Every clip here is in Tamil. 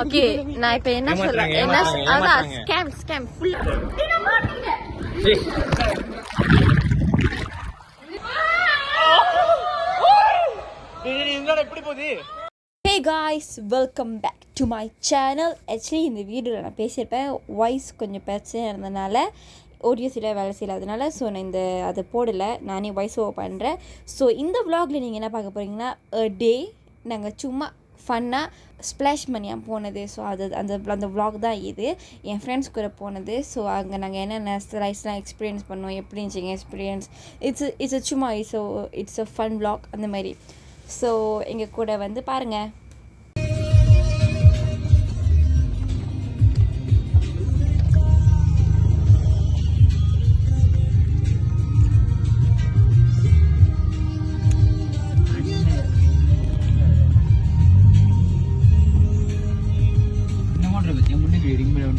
ஓகே நான் இப்ப என்ன சொல்றேன் அதான் ஸ்கேம் ஃபுல் எப்படி போகுது? Hey guys, welcome back to my channel. Actually இந்த வீடியோவில் நான் பேசியிருப்பேன், வாய்ஸ் கொஞ்சம் பிரச்சனை இருந்ததுனால ஆடியோ சில வேலை செய்யலாதனால ஸோ நான் அதை போடலை, நானே வாய்ஸ் ஓவர் பண்ணுறேன். ஸோ இந்த விலாகில் நீங்கள் என்ன பார்க்க போகிறீங்கன்னா டே நாங்கள் சும்மா ஃபன்னாக ஸ்ப்ளாஷ் பண்ணியாக போனது. ஸோ அந்த விலாக் தான் இது, என் ஃப்ரெண்ட்ஸ் கூட போனது. ஸோ அங்கே நாங்கள் என்னென்ன ரைஸ்லாம் எக்ஸ்பீரியன்ஸ் பண்ணோம், எப்படி இருந்துச்சிங்க எக்ஸ்பீரியன்ஸ், இட்ஸ் சும்மா இட்ஸ் அ ஃபன் விலாக் அந்த மாதிரி. ஸோ எங்கள் கூட வந்து பாருங்கள்.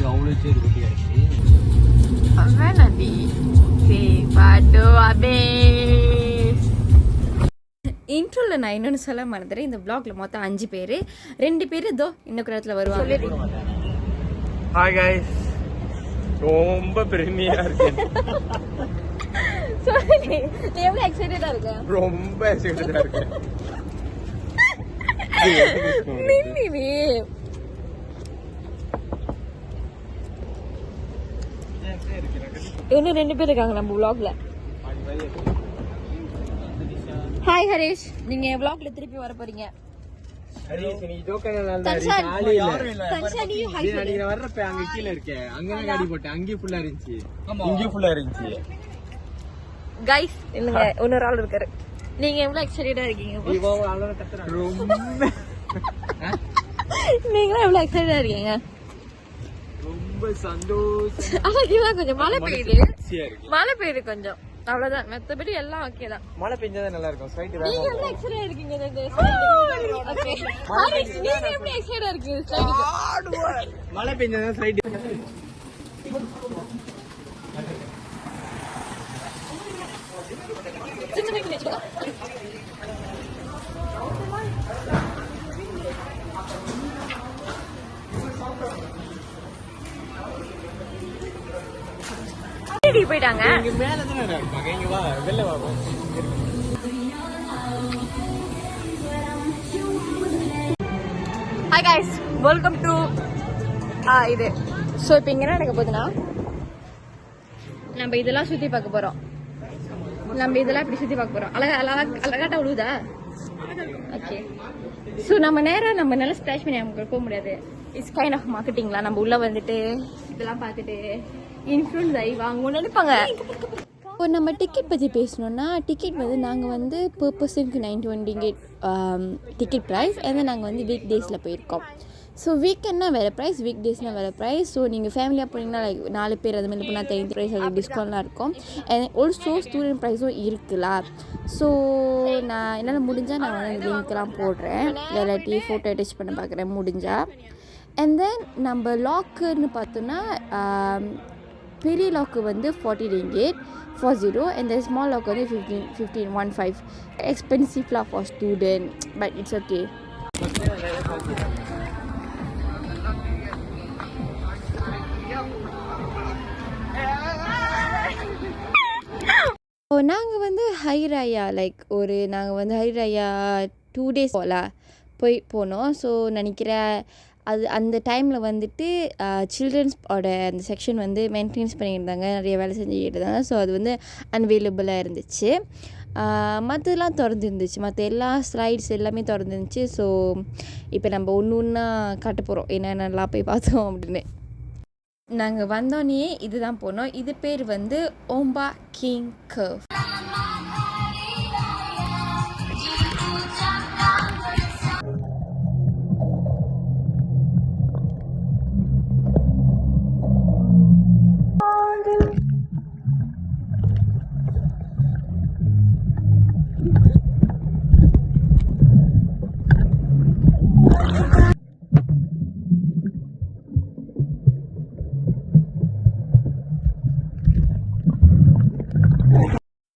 அவ்வளோ சேர் கொட்டியா இருக்கு. இன்ட்ரோவில் நான் இன்னொன்று சொல்ல மறந்துடுறேன், இந்த vlogல மொத்தம் 5 பேர், 2 பேர் இதோ இன்னும் இடத்துல வருவாங்க. ஹாய் கைஸ், ரொம்ப பெருமையா இருக்கு. நீ எவ்வளோ எக்ஸைட்டடா இருக்க? ரொம்ப எக்ஸைட்டடா இருக்கு. இன்னும் 2 பேர் இருக்காங்க நம்ம vlogல. ஹாய் ஹரிஷ், நீங்க vlogல திருப்பி வர போறீங்க. ஹரிஷ் நீ ஜோக்கனல தன்ஷான் நீ வர்றப்ப அங்க கீழ இருக்க, அங்க தான் காடி போட்டேன், அங்கே ஃபுல்லா இருந்துச்சு, இங்கே ஃபுல்லா இருந்துச்சு. गाइस இல்லங்க, இன்னொரு ஆள் இருக்காரு. நீங்க எவ்வளவு எக்ஸைட்டடா இருக்கீங்க? இவோ ஆளோட கத்துறாங்க ரொம்ப. நீங்க எவ்வளவு எக்ஸைட்டடா இருக்கீங்க? ரொம்ப சந்தோஷம். அழகா கொஞ்சம் மழை பெய்யுது, மழை பெய்யுது கொஞ்சம், அவ்வளவுதான். மத்தபடி எல்லாம் ஓகே தான். மழை பெஞ்சா நல்லா இருக்கும். ஸ்ட்ரைட் வேற. நீங்க எவ்வளவு எக்ஸைட்டடா இருக்கீங்க? ஓகே ஹரிஷ், நீங்க எப்படி எக்ஸைட்டடா இருக்கீங்க ஸ்ட்ரைட்? மழை பெஞ்சா ஸ்ட்ரைட். போயிட்டாங்க. இங்க மேல தான இருப்பாங்க, இங்க வா வெளில வா. ஹாய் गाइस, வெல்கம் டு இது. ஸோ இப்போ இங்கே என்ன நடக்க போகுதுன்னா, நம்ம இதெல்லாம் சுற்றி பார்க்க போகிறோம். நம்ம இதெல்லாம் இப்படி சுற்றி பார்க்க போகிறோம். அழகாட்டா விழுவுதா? ஓகே. ஸோ நம்ம நேராக நம்ம நல்லா ஸ்ப்ளாஷ் பண்ணி நமக்கு போக முடியாது. இட்ஸ் கைண்ட் ஆஃப் மார்க்கெட்டிங்லாம். நம்ம உள்ளே வந்துட்டு இதெல்லாம் பார்த்துட்டு இன்ஃப்ளூன்ஸ் ஆகி வாங்கணும்னு நினைப்பாங்க. இப்போ நம்ம டிக்கெட் பற்றி பேசணுன்னா, டிக்கெட் வந்து நாங்கள் வந்து per personக்கு 920 டிக்கெட் ப்ரைஸ். அண்ட் நாங்கள் வந்து வீக் டேஸில் போயிருக்கோம். ஸோ வீக்கெண்ட்னா வேறு ப்ரைஸ், வீக் டேஸ்னால் வேறு ப்ரைஸ். ஸோ நீங்கள் ஃபேமிலியாக போனீங்கன்னா லைக் 4 பேர் அது மாதிரி போனால் 30 ப்ரைஸ், அது டிஸ்கவுண்ட்லாம் இருக்கும். அண்ட் ஆல்சோ ஸ்டூடெண்ட் ப்ரைஸும் இருக்குல்ல. ஸோ நான் என்னால் முடிஞ்சால் நான் வந்து அந்த லிங்க்லாம் போடுறேன், இல்லாட்டி ஃபோட்டோ அட்டாச் பண்ண பார்க்குறேன் முடிஞ்சால். அண்ட் தென் நம்ம லாக்குன்னு பார்த்தோன்னா, பெரிய லாக்கு வந்து 40 ringgit 40, and the small lock வந்து 15 expensive lah for student, but it's okay. நாங்கள் வந்து ஹைராயா நாங்கள் வந்து ஹைராயா 2 days போனோம். ஸோ நினைக்கிறேன் அது அந்த டைமில் வந்துட்டு சில்ட்ரன்ஸோட அந்த செக்ஷன் வந்து மெயின்டெனன்ஸ் பண்ணியிருந்தாங்க, நிறைய வேலை செஞ்சுக்கிட்டு இருந்தாங்க. ஸோ அது வந்து அன்வைலபிளாக இருந்துச்சு. மற்றதெல்லாம் திறந்துருந்துச்சு, மற்ற எல்லா ஸ்லைட்ஸ் எல்லாமே திறந்துருந்துச்சு. ஸோ இப்போ நம்ம ஒன்றா காட்ட போகிறோம் என்னென்னலாம் போய் பார்த்தோம் அப்படின்னு. நாங்கள் வந்தோடனே இதுதான் போனோம். இது பேர் வந்து ஓம்பா கிங் கர்வ்.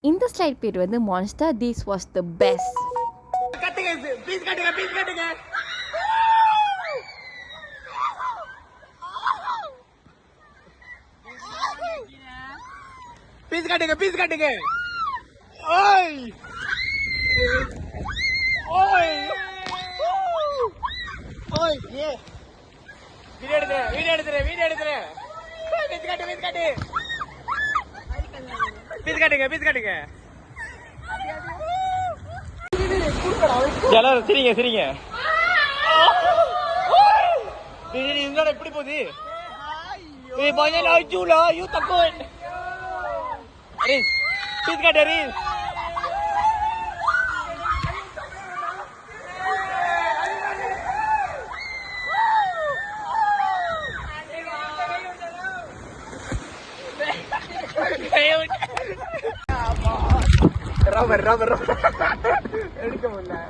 இந்த ஸ்லைட் பேர் வந்து monster. This was the best. பீஸ் காட்டுங்க ஓய் ஓய் ஓய் ஏ வீடியோ எடுத்துறேன் பீஸ் காட்டுங்க எல்லாரும் சரிங்க என்னடா இப்படி போகுது பீஸ் காட்டு ரப்பர் எடுக்க முடியல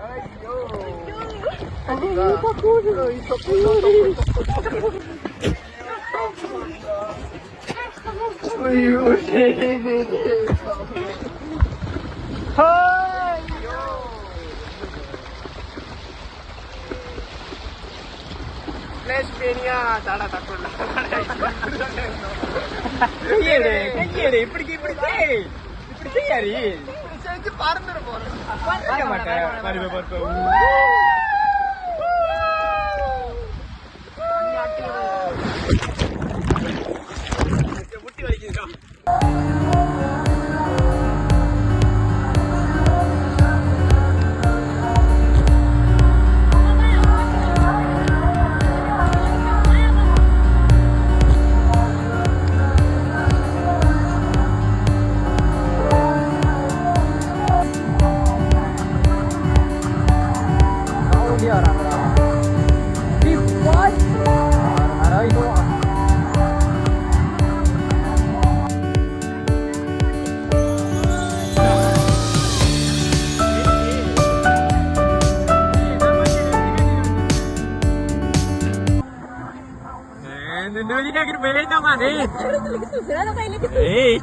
இப்படி செய்யாரி பறந்துட முட்டி வலிக்குதுக்கா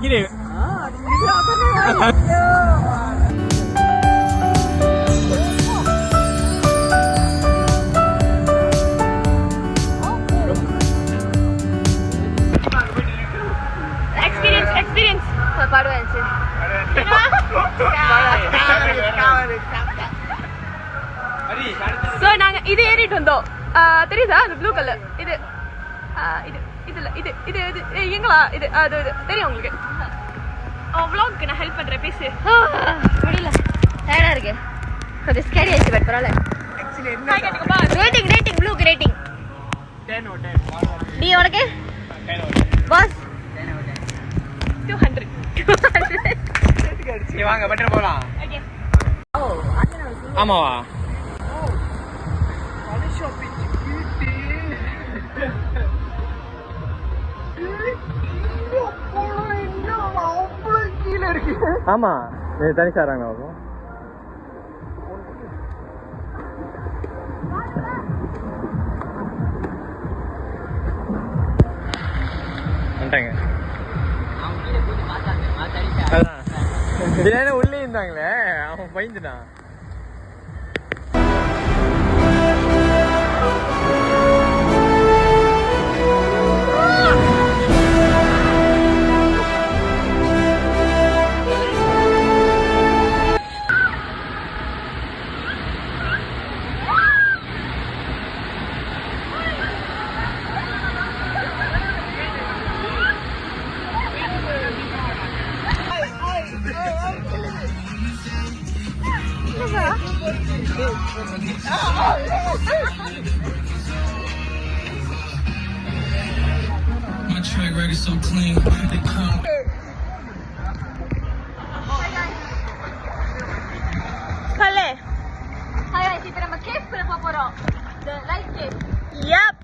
gini. Experience. Paduan sih. So நாங்க இது ஏறிட்டு வந்தோம். தெரியுதா அந்த ப்ளூ கலர் இது இது எங்களா இது அது தெரியும் உங்களுக்கு. vlog நான் ஹெல்ப் பண்றேன் பேசு. முடியல டயர்டா இருக்கு. கொஞ்சம் ஸ்கேரி ஆயிடுச்சு பட் பரவாயில்ல. एक्चुअली என்ன ரேட்டிங் ப்ளூக்கு ரேட்டிங் 10 out of 10. நீ உனக்கு 10 out of 10. பாஸ் 200. சரி வாங்க பட்டர் போலாம். ஓகே. ஆமாவா? ஆமா தனி சாராங்க உள்ளே இருந்தாங்களே அவன் பயந்துட்டான். My track record so clean. Kale. Hi guys, இப்போ நம்ம கேஃப் குள்ள போக போறோம். The light cave. Yep.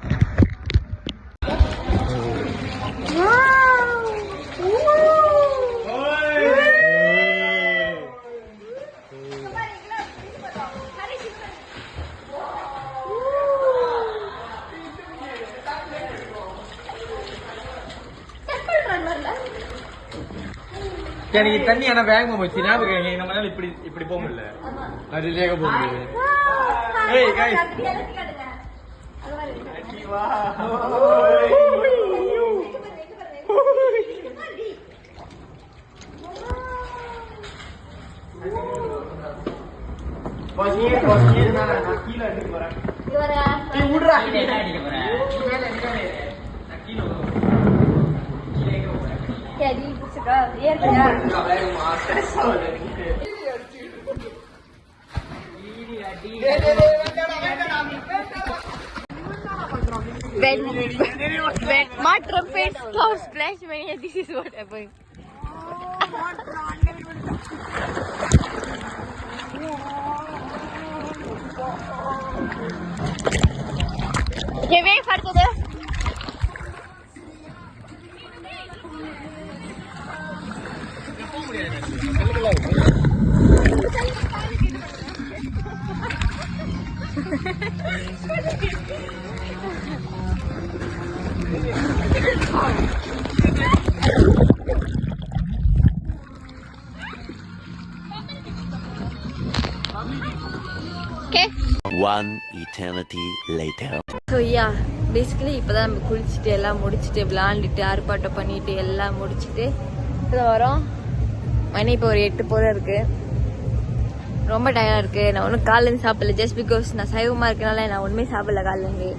எனக்கு தண்ணி ஆனா வேகமா போச்சு. ஞாபகம் நம்மளால இப்படி போக முடியல. அது வேக போக முடியல. ஏய் गाइस நான் கீழே அடிக்க போறேன். ஏய், விடுறா. மேல அடிக்க போறேன். நான் கீழே போறேன். வேகமா, stress ஆகுது எனக்கு. When my trumpets come splash mania, this is what happens. Okay, wait for the. Okay. One eternity later. So yeah, basically இப்பதான் நம்ம குளிச்சுட்டு எல்லாம் முடிச்சுட்டு விளையாண்டுட்டு ஆர்ப்பாட்டம் பண்ணிட்டு எல்லாம் முடிச்சுட்டு இப்பதான் வரோம். மணி இப்போ ஒரு 8 போல இருக்கு. ரொம்ப டயர்டா இருக்கு. நான் ஒன்றும் காலைல இருந்து சாப்பிடல. ஜஸ்ட் பிகாஸ் நான் சைவமா இருக்கனால நான் ஒண்ணுமே சாப்பிடல காலைல இருந்து.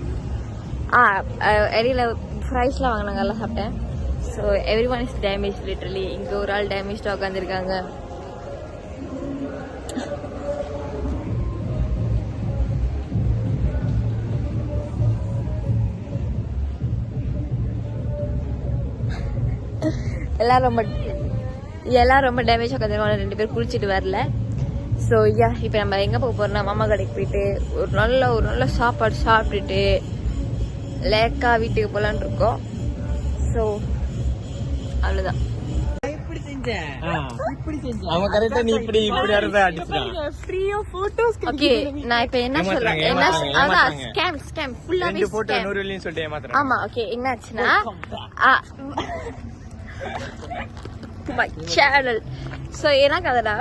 இடையில ஃப்ரைஸ்லாம் வாங்கினாங்க, எல்லாம் சாப்பிட்டேன். So every one is damage literally. இங்க ஒரு ஆள் டேமேஜ்டா உட்காந்துருக்காங்க. எல்லாம் ரொம்ப டேமேஜ் உட்காந்துருக்காங்க. 2 பேர் குளிச்சுட்டு வரல. ஸோ யா, இப்போ நம்ம எங்கே போக போறோம்னா மாமா கடைக்கு போயிட்டு ஒரு நல்ல சாப்பாடு சாப்பிட்டுட்டு லேக்கா வீட்டுக்கு போகலான்னு இருக்கோம். ஸோ அவ்வளோதான். அவன் கரெக்டா நீ இப்படி அறுத அடிச்சான். ஓகே, நான் இப்போ என்ன சொல்றேன், அதான் ஸ்கேம் ஃபுல்லாவே 2 போட்டோ 100 வெள்ளின்னு சொல்லிட்டு ஏமாத்துறான். ஆமா. ஓகே, என்னாச்சுன்னா சேனல். ஸோ என்ன கதைடா,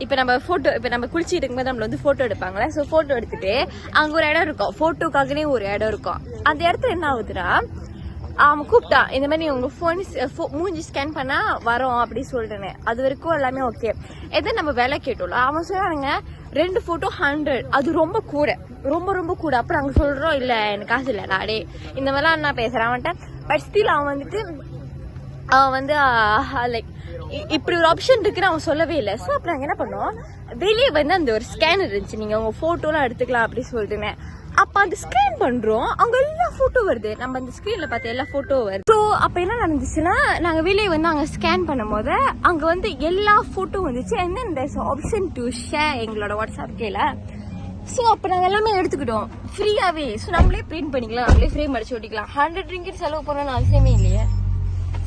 இப்ப நம்ம குளிச்சுட்டு இருக்கும்போது நம்மள வந்து போட்டோ எடுப்பாங்களே. சோ போட்டோ எடுத்துட்டு அங்க ஒரு இடம் இருக்கும், போட்டோக்காகவே ஒரு இடம் இருக்கும். அந்த இடத்துல என்ன ஆகுதுன்னா, அவன் கூப்பிட்டான், இந்த மாதிரி உங்க போன் மூஞ்சி ஸ்கேன் பண்ணா வரோம் அப்படி சொல்லிட்டேன். அது வரைக்கும் எல்லாமே ஓகே. எதை நம்ம வேலை கேட்டோம்ல, அவன் சொல்றாங்க 2 போட்டோ 100. அது ரொம்ப கூட, ரொம்ப கூட. அப்புறம் அங்க சொல்றோம், இல்ல எனக்கு காசு இல்ல டாடே இந்த மாதிரிலாம் நான் பேசுறேன் அவன்கிட்ட. பட் ஸ்டில் அவன் வந்து லைக் இப்படி ஒரு ஆப்ஷன் இருக்குன்னு அவன் சொல்லவே இல்லை. ஸோ அப்புறம் நாங்கள் என்ன பண்ணோம், வெளியே வந்து அந்த ஒரு ஸ்கேனர் இருந்துச்சு, நீங்க உங்க போட்டோலாம் எடுத்துக்கலாம் அப்படி சொல்லிட்டுனேன். அப்ப அது ஸ்கேன் பண்றோம், அங்க எல்லா போட்டோ வருது, நம்ம அந்த ஸ்கிரீன்ல பார்த்த எல்லா போட்டோ வருது. ஸோ அப்ப என்ன நடந்துச்சுன்னா, நாங்க வெளியே வந்து அங்க ஸ்கேன் பண்ணும் போது அங்க வந்து எல்லா போட்டோ வந்துச்சு. And then there's option to share எங்களோட வாட்ஸ்அப் கேல. ஸோ அப்ப நாங்க எல்லாமே எடுத்துக்கிட்டோம் ஃப்ரீயாவே. ஸோ நம்மளே பிரிண்ட் பண்ணிக்கலாம், நம்மளே ஃப்ரேம் அடிச்சு ஒட்டிக்கலாம். 100 ringgit செலவு பண்ணணும்னு அவசியமே இல்லையே.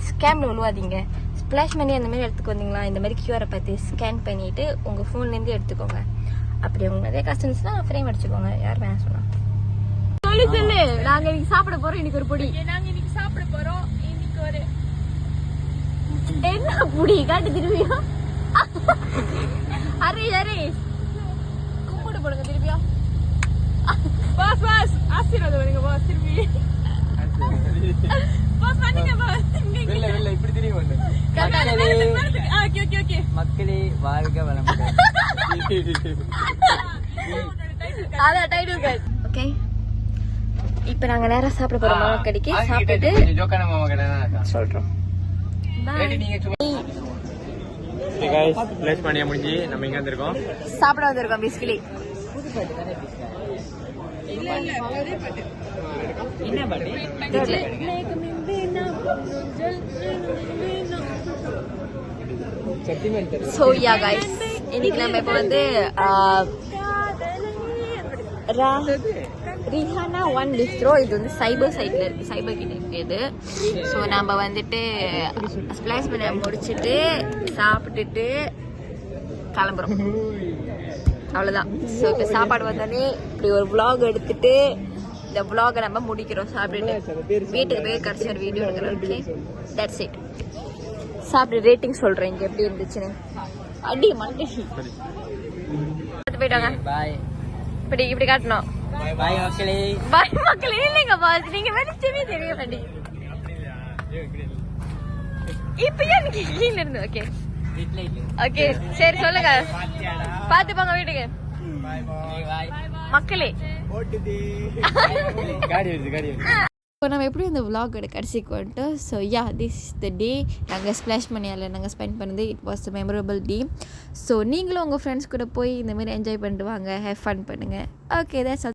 ஸ்கேம்ல விழுவாதீங்க. ஸ்பிளாஷ் மணி அந்த மாதிரி எடுத்துக்கு வந்தீங்களா, இந்த மாதிரி கியூஆரை பார்த்து ஸ்கேன் பண்ணிட்டு உங்க போன்ல இருந்து எடுத்துக்கோங்க. அப்படி உங்களுக்கு நிறைய கஸ்டமர்ஸ்னா ஃப்ரேம் அடிச்சுக்கோங்க, யார் வேணா சொன்னா. சொல்லு நாங்க இன்னைக்கு சாப்பிட போறோம். இன்னைக்கு ஒரு பொடி இன்னைக்கு ஒரு என்ன பொடி காட்டு திரும்பியும். அரே கும்பிட்டு போடுங்க திரும்பியும். பாஸ் ஆசீர்வாதம் பண்ணுங்க பாஸ். திரும்பி பாஸ் பண்ணுங்க பாஸ். இல்ல இப்படி திரும்பி வந்து ஓகே மக்களே வாழ்க வளமுடன். அதான் டைட்டில் கார்டு. ஓகே, இப்போ நாங்க நேரா சாப்பிட போறோம். மாமா கடைக்கு சாப்பிட்டு ஜோக்கான மாமா கடை தான் சொல்றோம். பிளேஸ் பண்ணியா முடிஞ்சு நம்ம எங்க வந்திருக்கோம், சாப்பிட வந்திருக்கோம். பேசிக்கலி என்ன பாட்டு? So yeah guys, இன்னைக்கு நம்ம இப்ப வந்து ரிஹானா ஒன் பிஸ்ட்ரோ. இது வந்து சைபர் சைட்ல இருக்கு, சைபர் கிட்ட இருக்குது. ஸோ நம்ம வந்துட்டு ஸ்பிளாஷ் பண்ண முடிச்சுட்டு சாப்பிட்டுட்டு கிளம்புறோம், அவ்வளவுதான். ஸோ இப்போ சாப்பாடு வந்தோடனே இப்படி ஒரு vlog எடுத்துட்டு இந்த vlog நம்ம முடிக்கிறோம். சாப்பிட்டுட்டு வீட்டுக்கு போய் கடைசி ஒரு வீடியோ எடுக்கிறோம். Okay, that's it. சாப்பிட்டு ரேட்டிங் சொல்றேன் இங்க எப்படி இருந்துச்சுன்னு. அடி மண்டி போயிட்டாங்க. பாய். இப்படி காட்டணும். பாய் மக்களே. பாய் மக்களே. இல்லைங்க பாஸ், நீங்க வெளிச்சமே தெரிய மாட்டீங்க. இப்ப எனக்கு கீழ இருந்து. ஓகே, ஓகே சரி சொல்லுங்க பார்த்து போங்க வீட்டுக்கு மக்களே இப்போ நம்ம எப்படி இந்த vlog-ஓட கடைசிக்கு வந்துட்டு so yeah this is the day நாங்கள் ஸ்ப்ளாஷ் மணியால் நாங்கள் ஸ்பெண்ட் பண்ணது it was a memorable day so நீங்களும் உங்கள் ஃப்ரெண்ட்ஸ் கூட போய் இந்தமாரி என்ஜாய் பண்ணிட்டு வாங்க ஹேவ் ஃபன் பண்ணுங்கள் ஓகே தட்ஸ்